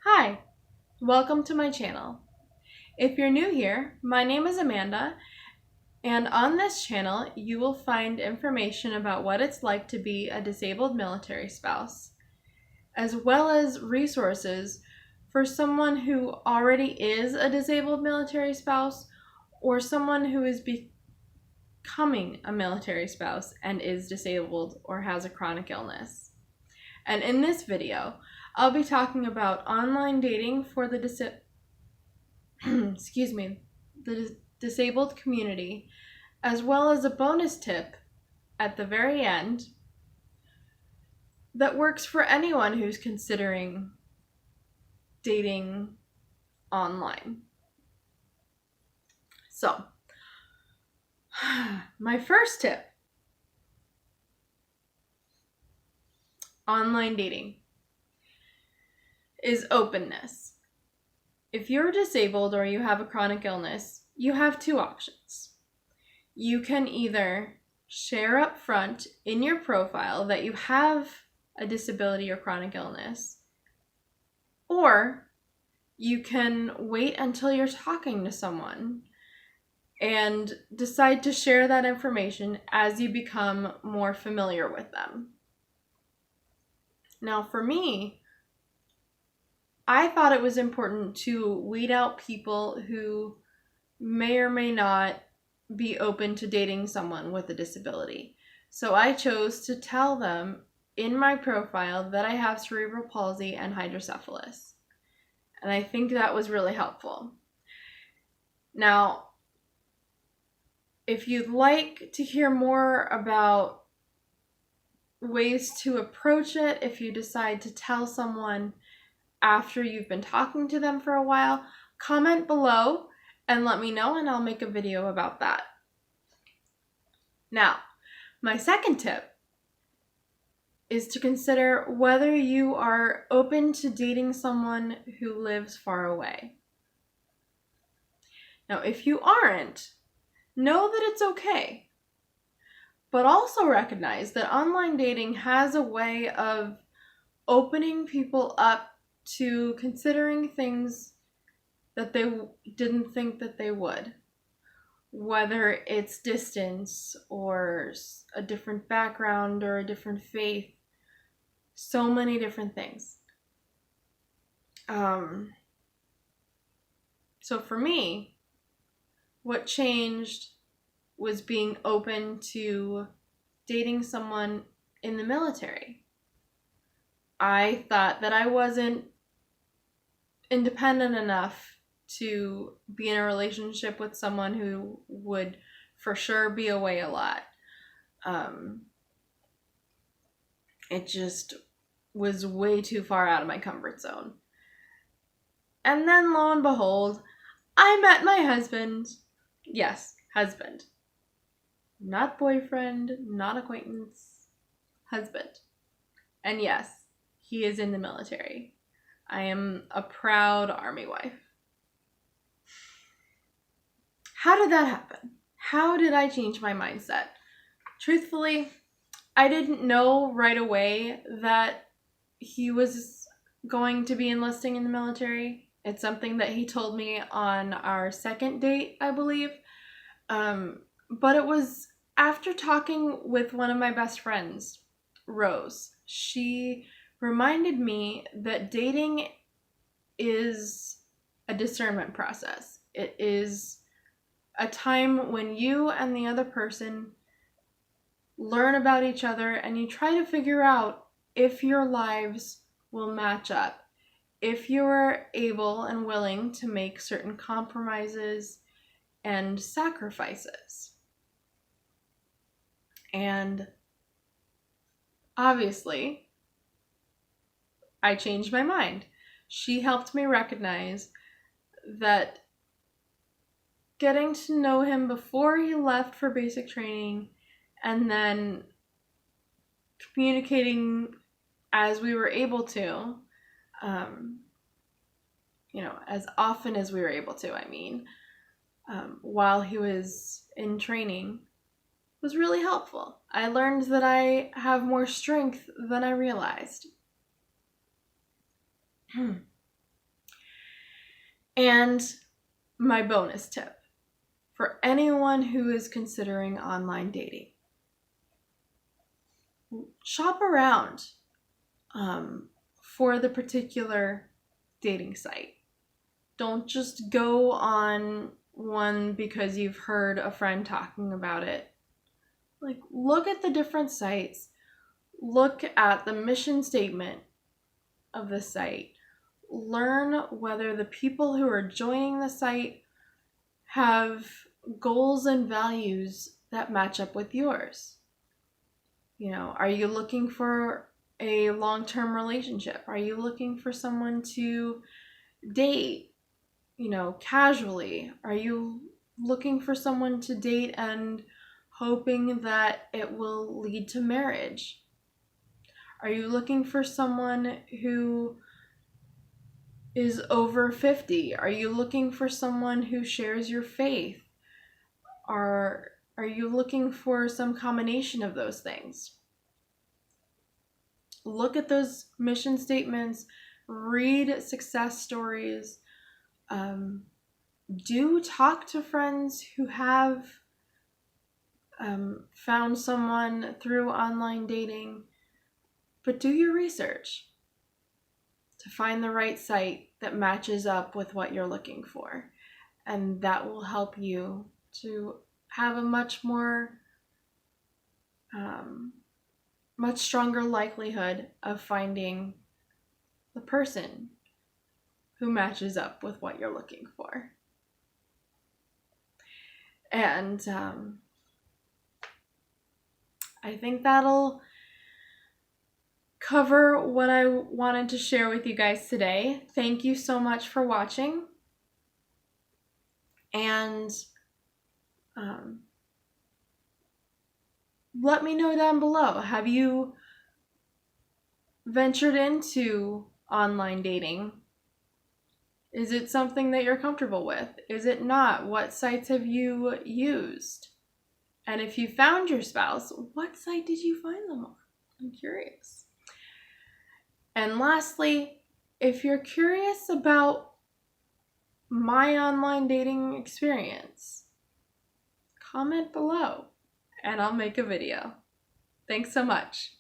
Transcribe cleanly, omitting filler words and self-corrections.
Hi, welcome to my channel. If you're new here, my name is Amanda, and on this channel you will find information about what it's like to be a disabled military spouse, as well as resources for someone who already is a disabled military spouse or someone who is becoming a military spouse and is disabled or has a chronic illness. And in this video, I'll be talking about online dating for the disabled community, as well as a bonus tip at the very end that works for anyone who's considering dating online. So, my first tip: online dating is openness. If you're disabled or you have a chronic illness, you have two options. You can either share up front in your profile that you have a disability or chronic illness, or you can wait until you're talking to someone and decide to share that information as you become more familiar with them. Now, for me, I thought it was important to weed out people who may or may not be open to dating someone with a disability. So I chose to tell them in my profile that I have cerebral palsy and hydrocephalus. And I think that was really helpful. Now, if you'd like to hear more about ways to approach it, if you decide to tell someone after you've been talking to them for a while, comment below and let me know, and I'll make a video about that. Now, my second tip is to consider whether you are open to dating someone who lives far away. Now, if you aren't, know that it's okay, but also recognize that online dating has a way of opening people up to considering things that they didn't think that they would, whether it's distance or a different background or a different faith, so many different things. So for me, what changed was being open to dating someone in the military. I thought that I wasn't independent enough to be in a relationship with someone who would for sure be away a lot. It just was way too far out of my comfort zone. And then lo and behold, I met my husband. Yes, husband. Not boyfriend, not acquaintance, husband. And yes, he is in the military. I am a proud Army wife. How did that happen? How did I change my mindset? Truthfully, I didn't know right away that he was going to be enlisting in the military. It's something that he told me on our second date, I believe. But it was after talking with one of my best friends, Rose. She reminded me that dating is a discernment process. It is a time when you and the other person learn about each other and you try to figure out if your lives will match up, if you're able and willing to make certain compromises and sacrifices. And obviously, I changed my mind. She helped me recognize that getting to know him before he left for basic training and then communicating as we were able to, as often as we were able to, while he was in training, was really helpful. I learned that I have more strength than I realized. And my bonus tip for anyone who is considering online dating: shop around for the particular dating site. Don't just go on one because you've heard a friend talking about it. Like, look at the different sites. Look at the mission statement of the site. Learn whether the people who are joining the site have goals and values that match up with yours. You know, are you looking for a long-term relationship? Are you looking for someone to date, you know, casually? Are you looking for someone to date and hoping that it will lead to marriage? Are you looking for someone who is over 50? Are you looking for someone who shares your faith? Are you looking for some combination of those things? Look at those mission statements, read success stories, do talk to friends who have found someone through online dating, but do your research to find the right site that matches up with what you're looking for. And that will help you to have a much stronger likelihood of finding the person who matches up with what you're looking for. And I think that'll cover what I wanted to share with you guys today. Thank you so much for watching. And let me know down below. Have you ventured into online dating? Is it something that you're comfortable with? Is it not? What sites have you used? And if you found your spouse, what site did you find them on? I'm curious. And lastly, if you're curious about my online dating experience, comment below and I'll make a video. Thanks so much.